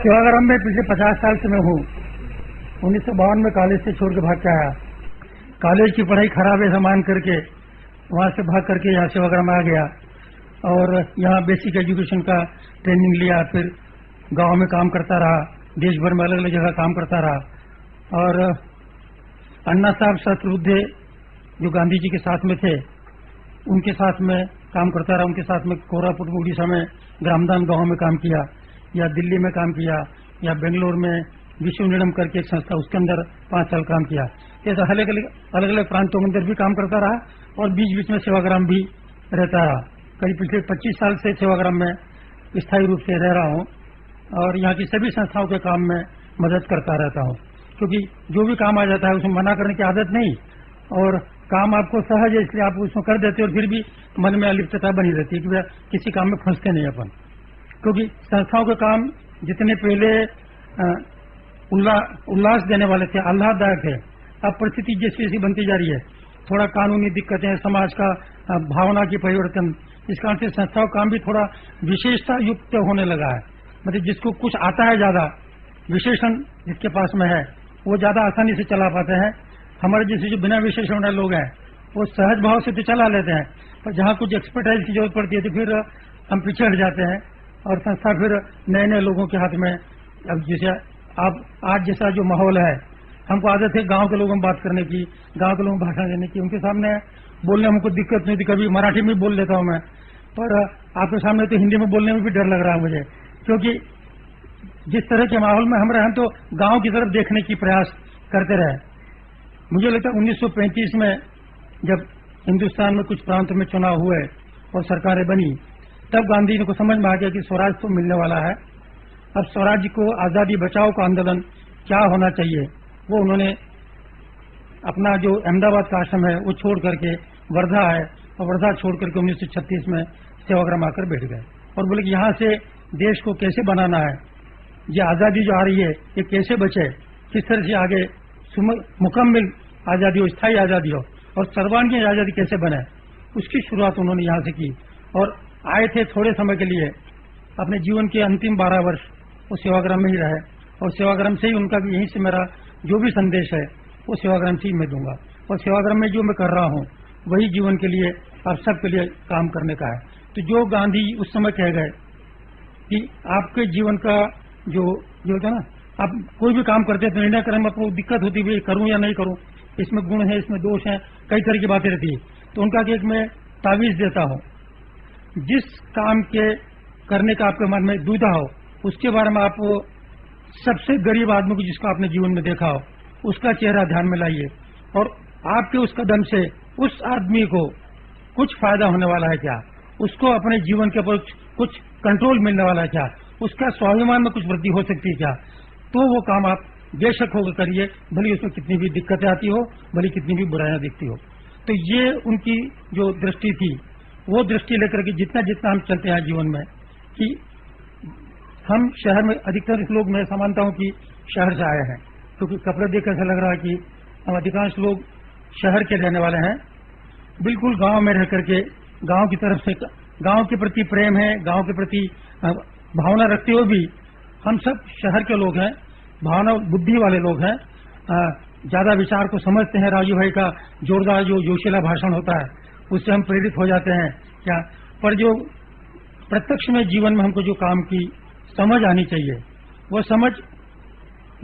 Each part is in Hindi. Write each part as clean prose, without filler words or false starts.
सेवाग्राम में पिछले 50 साल से मैं हूँ। 1952 में कॉलेज से छोड़ के भाग के आया। कॉलेज की पढ़ाई खराब है ऐसा मान करके वहाँ से भाग करके यहाँ सेवाग्राम आ गया और यहाँ बेसिक एजुकेशन का ट्रेनिंग लिया। फिर गांव में काम करता रहा, देश भर में अलग अलग जगह काम करता रहा। और अन्ना साहब शत्रुघ्न जो गांधी जी के साथ में थे, उनके साथ में काम करता रहा। उनके साथ में कोरापुट उड़ीसा में ग्रामदान गांव में काम किया, या दिल्ली में काम किया, या बेंगलोर में विश्व निडम करके एक संस्था, उसके अंदर 5 साल काम किया। ऐसा अलग अलग प्रांतों के अंदर भी काम करता रहा और बीच बीच में सेवाग्राम भी रहता रहा। करीब पिछले 25 साल से सेवाग्राम में स्थायी रूप से रह रहा हूँ और यहाँ की सभी संस्थाओं के काम में मदद करता रहता हूँ, क्योंकि जो भी काम आ जाता है उसमें मना करने की आदत नहीं, और काम आपको सहज है इसलिए आप उसमें कर देते हो। और फिर भी मन में अलिप्तता बनी रहती है कि किसी काम में फंसते नहीं अपन, क्योंकि संस्थाओं के काम जितने पहले उल्लास देने वाले थे, आह्लाददायक थे, अब परिस्थिति जैसी जैसी बनती जा रही है, थोड़ा कानूनी दिक्कतें, समाज का भावना की परिवर्तन, इस कारण से संस्थाओं का काम भी थोड़ा विशेषता युक्त होने लगा है। मतलब जिसको कुछ आता है, ज्यादा विशेषण जिसके पास में है वो ज्यादा आसानी से चला पाते हैं। हमारे जैसे जो बिना विशेषण वाले लोग हैं वो सहज भाव से तो चला लेते हैं, पर जहाँ कुछ एक्सपर्टाइज की जरूरत पड़ती है तो फिर हम पीछे हट जाते हैं और संस्था फिर नए नए लोगों के हाथ में। अब जैसे आप आज जैसा जो माहौल है, हमको आदत है गांव के लोगों में बात करने की, गांव के लोगों को भाषण देने की, उनके सामने बोलने में हमको दिक्कत नहीं थी। कभी मराठी में बोल लेता हूँ मैं, पर आपके सामने तो हिंदी में बोलने में भी डर लग रहा है मुझे, क्योंकि जिस तरह के माहौल में हम रहे, हम तो गांव की तरफ देखने की प्रयास करते रहे। मुझे लगता है 1935 में जब हिंदुस्तान में कुछ प्रांतों में चुनाव हुए और सरकारें बनी, तब गांधी जी को समझ में आ गया कि स्वराज तो मिलने वाला है। अब स्वराज को, आजादी बचाओ का आंदोलन क्या होना चाहिए, वो उन्होंने अपना जो अहमदाबाद का आश्रम है वो छोड़ करके वर्धा है, और वर्धा छोड़ करके 1936 में सेवाग्राम आकर बैठ गए और बोले कि यहाँ से देश को कैसे बनाना है, ये आजादी जो आ रही है ये कैसे बचे, किस तरह से आगे मुकम्मल आजादी हो, स्थायी आजादी हो और सर्वांगीण आजादी कैसे बने, उसकी शुरुआत उन्होंने यहाँ से की। और आए थे थोड़े समय के लिए, अपने जीवन के अंतिम 12 वर्ष वो सेवाग्राम में ही रहे, और सेवाग्राम से ही उनका भी, यहीं से मेरा जो भी संदेश है वो सेवाग्राम से ही मैं दूंगा। और सेवाग्राम में जो मैं कर रहा हूँ वही जीवन के लिए आप सबके लिए काम करने का है। तो जो गांधी उस समय कह गए कि आपके जीवन का जो होता है ना, आप कोई भी काम करते हैं तो निर्णय करने में आपको दिक्कत होती है, करूं या नहीं करूं, इसमें गुण है, इसमें दोष है, कई तरह की बातें रहती है। तो उनका एक मैं तावीज देता हूं, जिस काम के करने का आपके मन में दुविधा हो, उसके बारे में आप सबसे गरीब आदमी को जिसको आपने जीवन में देखा हो उसका चेहरा ध्यान में लाइए, और आपके उस कदम से उस आदमी को कुछ फायदा होने वाला है क्या, उसको अपने जीवन के ऊपर कुछ कंट्रोल मिलने वाला है क्या, उसका स्वाभिमान में कुछ वृद्धि हो सकती है क्या, तो वो काम आप बेशक होकर करिए, भले उसमें कितनी भी दिक्कतें आती हो, भले कितनी भी बुराइयां दिखती हो। तो ये उनकी जो दृष्टि थी, वो दृष्टि लेकर के जितना जितना हम चलते हैं जीवन में, कि हम शहर में अधिकतर लोग, मैं समझता हूँ कि शहर से आए हैं, क्योंकि कपड़े देख ऐसा लग रहा है कि हम अधिकांश लोग शहर के रहने वाले हैं। बिल्कुल गांव में रह करके गांव की तरफ से, गांव के प्रति प्रेम है, गांव के प्रति भावना रखते हुए भी हम सब शहर के लोग हैं, भावना बुद्धि वाले लोग हैं, ज्यादा विचार को समझते हैं। राजू भाई का जोरदार जो जोशीला भाषण होता है उससे हम प्रेरित हो जाते हैं क्या, पर जो प्रत्यक्ष में जीवन में हमको जो काम की समझ आनी चाहिए वो समझ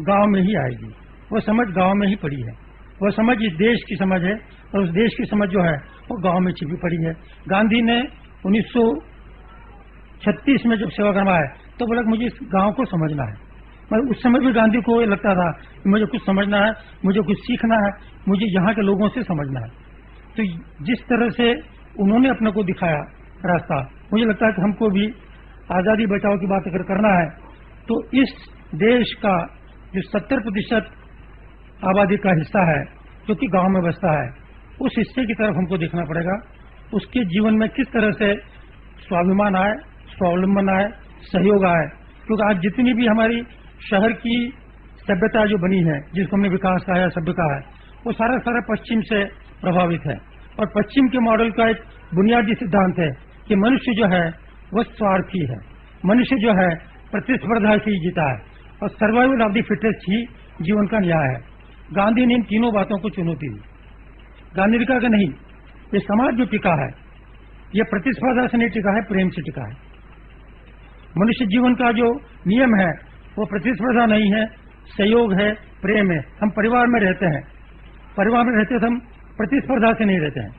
गांव में ही आएगी, वो समझ गांव में ही पड़ी है, वो समझ इस देश की समझ है, और उस देश की समझ जो है वो गांव में छिपी पड़ी है। गांधी ने 1936 में जब सेवाग्राम आए तो बोला मुझे इस गांव को समझना है। मतलब उस समय भी गांधी को लगता था कि मुझे कुछ समझना है, मुझे कुछ सीखना है, मुझे यहाँ के लोगों से समझना है। तो जिस तरह से उन्होंने अपने को दिखाया रास्ता, मुझे लगता है कि हमको भी आजादी बचाओ की बात अगर करना है तो इस देश का जो 70% आबादी का हिस्सा है जो कि गांव में बसता है, उस हिस्से की तरफ हमको देखना पड़ेगा। उसके जीवन में किस तरह से स्वाभिमान आए, स्वावलंबन आए, सहयोग आए, क्योंकि आज जितनी भी हमारी शहर की सभ्यता जो बनी है, जिसको हमने विकास कहा है, सभ्य कहा है, वो सारा पश्चिम से प्रभावित है। और पश्चिम के मॉडल का एक बुनियादी सिद्धांत है कि मनुष्य जो है वह स्वार्थी है, मनुष्य जो है प्रतिस्पर्धा से ही जीता है और सर्वाइवल ऑफ द फिटेस्ट ही जीवन का न्याय है। गांधी ने इन तीनों बातों को चुनौती दी। गांधी ने कहा कि नहीं, ये समाज जो टिका है ये प्रतिस्पर्धा से नहीं टिका है, प्रेम से टिका है। मनुष्य जीवन का जो नियम है वो प्रतिस्पर्धा नहीं है, सहयोग है, प्रेम है। हम परिवार में रहते हैं, परिवार में रहते तो हम प्रतिस्पर्धा से नहीं रहते हैं।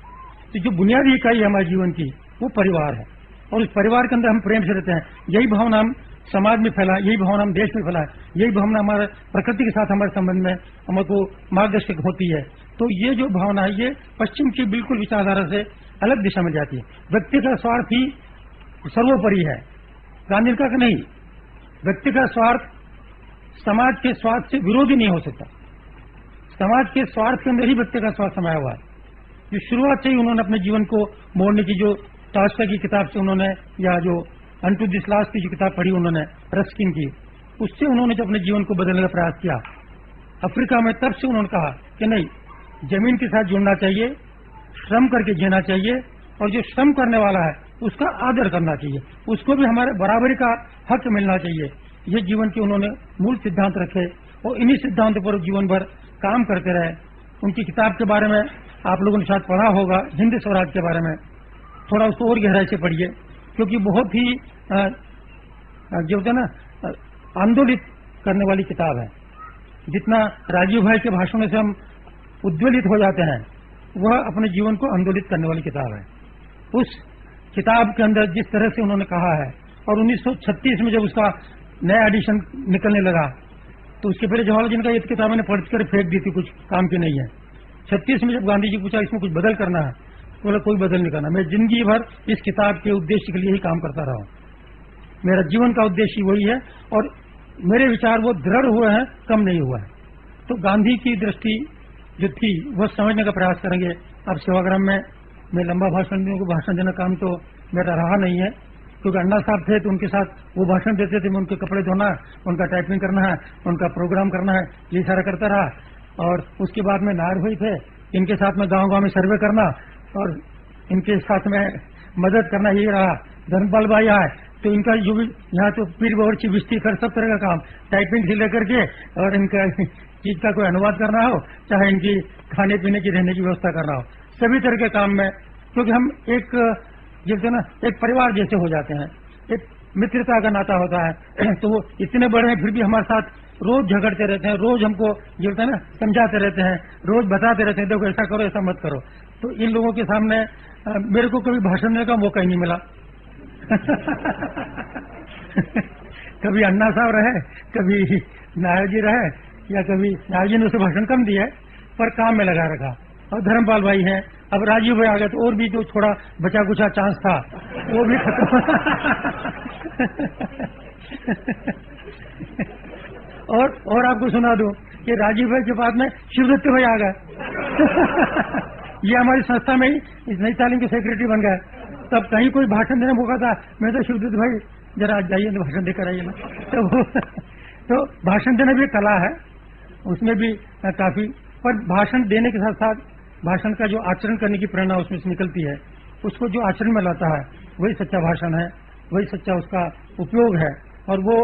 तो जो बुनियादी इकाई है हमारे जीवन की वो परिवार है और उस परिवार के अंदर हम प्रेम से रहते हैं। यही भावना हम समाज में फैलाए, यही भावना हम देश में फैलाए, यही भावना हमारे प्रकृति के साथ हमारे संबंध में हमको मार्गदर्शक होती है। तो ये जो भावना है ये पश्चिम की बिल्कुल विचारधारा से अलग दिशा में जाती है। व्यक्ति का स्वार्थ ही सर्वोपरि है। गांधी ने कहा कि नहीं, व्यक्ति का स्वार्थ समाज के स्वार्थ से विरोधी नहीं हो सकता। समाज के स्वार्थ के अंदर ही व्यक्ति का स्वार्थ समाया हुआ है। जो शुरुआत से ही उन्होंने अपने जीवन को मोड़ने की, जो टॉल्स्टॉय की किताब से उन्होंने, या जो अनटू दिस लास्ट की जो किताब पढ़ी उन्होंने रस्किन की, उससे उन्होंने जो अपने जीवन को बदलने का प्रयास किया अफ्रीका में, तब से उन्होंने कहा कि नहीं, जमीन के साथ जुड़ना चाहिए, श्रम करके जीना चाहिए और जो श्रम करने वाला है उसका आदर करना चाहिए, उसको भी हमारे बराबरी का हक मिलना चाहिए। ये जीवन के उन्होंने मूल सिद्धांत रखे और इन्हीं सिद्धांतों पर जीवन भर काम करते रहे। उनकी किताब के बारे में आप लोगों ने शायद पढ़ा होगा, हिंद स्वराज के बारे में, थोड़ा उसको और गहराई से पढ़िए क्योंकि बहुत ही जो होता है ना आंदोलित करने वाली किताब है। जितना राजीव भाई के भाषणों से हम उद्वेलित हो जाते हैं, वह अपने जीवन को आंदोलित करने वाली किताब है। उस किताब के अंदर जिस तरह से उन्होंने कहा है, और 1936 में जब उसका नया एडिशन निकलने लगा तो उसके पहले जवाहरलाल जी ने कहा ये किताब मैंने पढ़ कर फेंक दी थी, कुछ काम की नहीं है। 36 में जब गांधी जी पूछा इसमें कुछ बदल करना है, तो बोला कोई बदल नहीं करना, मैं जिंदगी भर इस किताब के उद्देश्य के लिए ही काम करता रहा हूं, मेरा जीवन का उद्देश्य वही है और मेरे विचार वो दृढ़ हुए हैं, कम नहीं हुआ है। तो गांधी की दृष्टि जो थी वह समझने का प्रयास करेंगे। अब सेवाग्राम में मैं लंबा भाषण दूं, भाषण देना काम तो मेरा रहा नहीं है क्योंकि अन्ना साहब थे तो उनके साथ वो भाषण देते थे, मैं उनके कपड़े धोना, उनका टाइपिंग करना है, उनका प्रोग्राम करना है, ये सारा करता रहा। और उसके बाद में नायर भाई थे, इनके साथ में गांव-गांव में सर्वे करना और इनके साथ में मदद करना, यही रहा। धर्मपाल भाई आए तो इनका जो भी यहाँ तो पीर बावर्ची बिस्ती कर सब तरह का काम, टाइपिंग से लेकर के और इनका चीज का कोई अनुवाद करना हो, चाहे इनकी खाने पीने की रहने की व्यवस्था करना हो, सभी तरह के काम में, क्योंकि हम एक जैसे ना एक परिवार जैसे हो जाते हैं, एक मित्रता का नाता होता है। तो वो इतने बड़े हैं फिर भी हमारे साथ रोज झगड़ते रहते हैं, रोज हमको जो होता है ना समझाते रहते हैं, रोज बताते रहते हैं देखो ऐसा करो ऐसा मत करो। तो इन लोगों के सामने मेरे को कभी भाषण देने का मौका ही नहीं मिला। कभी अन्ना साहब रहे, कभी नायर जी रहे, या कभी नायर जी ने उसे भाषण कम दिया है पर काम में लगा रखा। और धर्मपाल भाई हैं, अब राजीव भाई आ गए तो और भी जो थोड़ा बचा कुचा चांस था वो भी खत्म। और आपको सुना दूं कि राजीव भाई के बाद में शिवदत्त भाई आ गए। ये हमारी संस्था में ही इस नई तालीम के सेक्रेटरी बन गए। तब कहीं कोई भाषण देने मौका था, मैं तो शिवदत्त भाई जरा जाइए तो भाषण देकर आइए ना। तो भाषण देना भी कला है, उसमें भी काफी, पर भाषण देने के साथ साथ भाषण का जो आचरण करने की प्रेरणा उसमें से निकलती है, उसको जो आचरण में लाता है वही सच्चा भाषण है, वही सच्चा उसका उपयोग है। और वो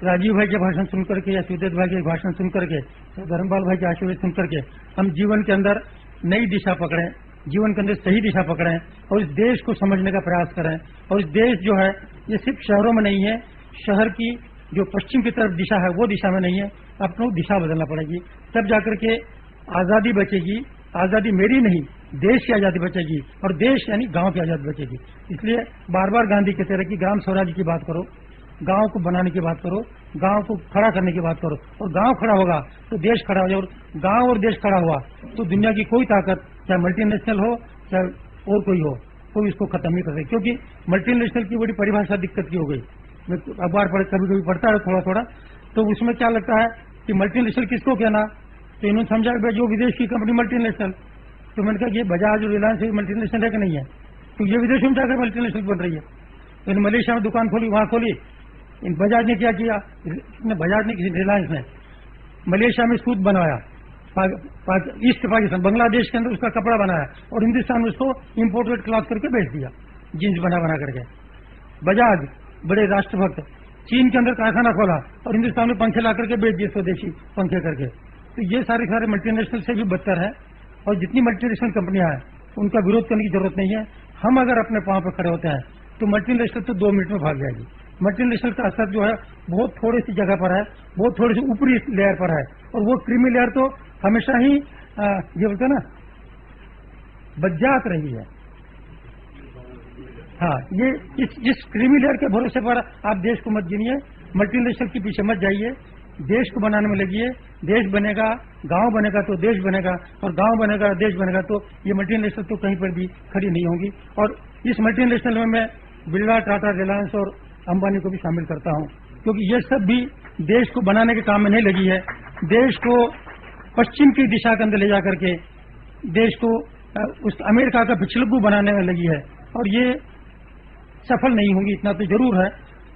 राजीव भाई के भाषण सुनकर के या शिवदत्त भाई के भाषण सुनकर के, धर्मपाल भाई के आशीर्वाद सुनकर के हम जीवन के अंदर नई दिशा पकड़ें, जीवन के अंदर सही दिशा पकड़ें और इस देश को समझने का प्रयास करें। और इस देश जो है ये सिर्फ शहरों में नहीं है, शहर की जो पश्चिम की तरफ दिशा है वो दिशा में नहीं है, अपनी दिशा बदलना पड़ेगी, तब जाकर के आजादी बचेगी। आजादी मेरी नहीं, देश की आजादी बचेगी, और देश यानी गांव की आजादी बचेगी। इसलिए बार बार गांधी कहते रहे कि ग्राम स्वराज की बात करो, गांव को बनाने की बात करो, गांव को खड़ा करने की बात करो, और गांव खड़ा होगा तो देश खड़ा हो जाए, और गांव और देश खड़ा हुआ तो दुनिया की कोई ताकत, चाहे मल्टीनेशनल हो चाहे और कोई हो, कोई इसको खत्म नहीं कर सके। क्योंकि मल्टीनेशनल की बड़ी परिभाषा दिक्कत की हो गई। मैं अखबार कभी कभी पढ़ता है थोड़ा थोड़ा, तो उसमें क्या लगता है कि मल्टीनेशनल किसको कहना, तो इन्होंने समझा कि जो विदेश की कंपनी मल्टीनेशनल। तो मैंने कहा ये बजाज और रिलायंस मल्टीनेशनल है कि नहीं है, तो ये विदेशों में जाकर मल्टीनेशनल बन रही है। तो इन मलेशिया में दुकान खोली, वहां खोली, इन बजाज ने क्या किया, बजाज ने किसी रिलायंस ने मलेशिया में सूत बनवाया, ईस्ट पाकिस्तान बांग्लादेश के अंदर उसका कपड़ा बनाया और हिंदुस्तान में उसको इम्पोर्टेड क्लॉथ करके बेच दिया, जीन्स बना करके। बजाज बड़े राष्ट्रभक्त चीन के अंदर कारखाना खोला और हिंदुस्तान में पंखे ला करके बेच दिए, स्वदेशी पंखे करके। तो ये सारे मल्टीनेशनल से भी बदतर है। और जितनी मल्टीनेशनल कंपनियां हैं उनका विरोध करने की जरूरत नहीं है। हम अगर अपने पांव पर खड़े होते हैं तो मल्टीनेशनल तो 2 मिनट में भाग जाएगी। मल्टीनेशनल का असर जो है बहुत थोड़ी सी जगह पर है, बहुत थोड़ी सी ऊपरी लेयर पर है, और वो क्रीमी लेयर तो हमेशा ही ये बोलते हैं ना बज्जात रही है। हाँ, ये इस क्रीमी लेयर के भरोसे पर आप देश को मत गिनिए, मल्टीनेशनल के पीछे मत जाइए, देश को बनाने में लगिए। देश बनेगा, गांव बनेगा तो देश बनेगा, और गांव बनेगा देश बनेगा तो ये मल्टीनेशनल तो कहीं पर भी खड़ी नहीं होगी। और इस मल्टीनेशनल में मैं बिरला, टाटा, रिलायंस और अंबानी को भी शामिल करता हूं, क्योंकि ये सब भी देश को बनाने के काम में नहीं लगी है। देश को पश्चिम की दिशा के अंदर ले जाकर के देश को उस अमेरिका का पिछलग्गू बनाने में लगी है, और ये सफल नहीं होंगी, इतना तो जरूर है।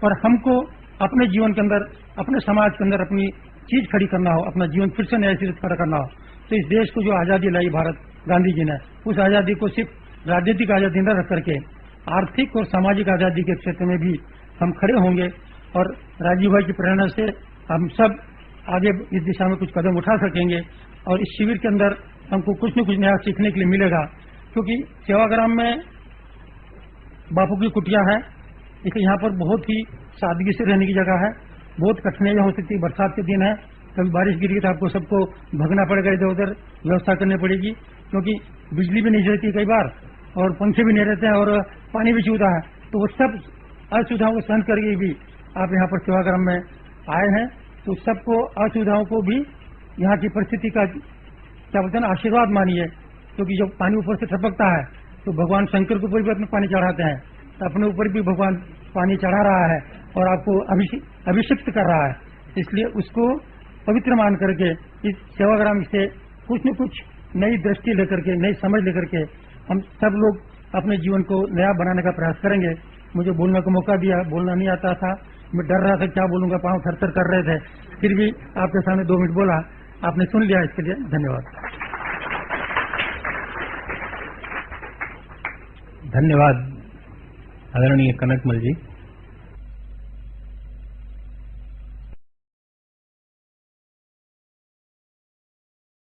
और हमको अपने जीवन के अंदर, अपने समाज के अंदर अपनी चीज खड़ी करना हो, अपना जीवन फिर से नए सिरे से खड़ा करना हो, तो इस देश को जो आजादी लाई भारत गांधी जी ने, उस आजादी को सिर्फ राजनीतिक आजादी न रख करके आर्थिक और सामाजिक आजादी के क्षेत्र में भी हम खड़े होंगे। और राजीव भाई की प्रेरणा से हम सब आगे इस दिशा में कुछ कदम उठा सकेंगे। और इस शिविर के अंदर हमको कुछ न कुछ नया सीखने के लिए मिलेगा, क्योंकि सेवाग्राम में बापू की कुटिया है, इसलिए यहाँ पर बहुत ही सादगी से रहने की जगह है। बहुत कठिनाइयां हो सकती है, बरसात के दिन है, कभी बारिश गिरी तो आपको सबको भगना पड़ेगा, इधर उधर व्यवस्था करनी पड़ेगी, क्योंकि बिजली भी नहीं रहती कई बार, और पंखे भी नहीं रहते हैं, और पानी भी चूता है। तो वो सब असुविधाओं को सहन करके भी आप यहाँ पर सेवाग्राम में आए हैं, तो सबको असुविधाओं को भी यहाँ की परिस्थिति का क्या बोलते हैं ना आशीर्वाद मानिए, क्योंकि जब पानी ऊपर से टपकता है तो भगवान शंकर के ऊपर भी अपने पानी चढ़ाते हैं, तो अपने ऊपर भी भगवान पानी चढ़ा रहा है और आपको अभिषिक्त कर रहा है। इसलिए उसको पवित्र मान करके इस सेवाग्राम से कुछ न कुछ नई दृष्टि लेकर के, नई समझ लेकर के हम सब लोग अपने जीवन को नया बनाने का प्रयास करेंगे। मुझे बोलने का मौका दिया, बोलना नहीं आता था, मैं डर रहा था क्या बोलूंगा, पांव थर-थर कर रहे थे, फिर भी आपके सामने 2 मिनट बोला, आपने सुन लिया, इसके लिए धन्यवाद। धन्यवाद आदरणीय कनकमल जी।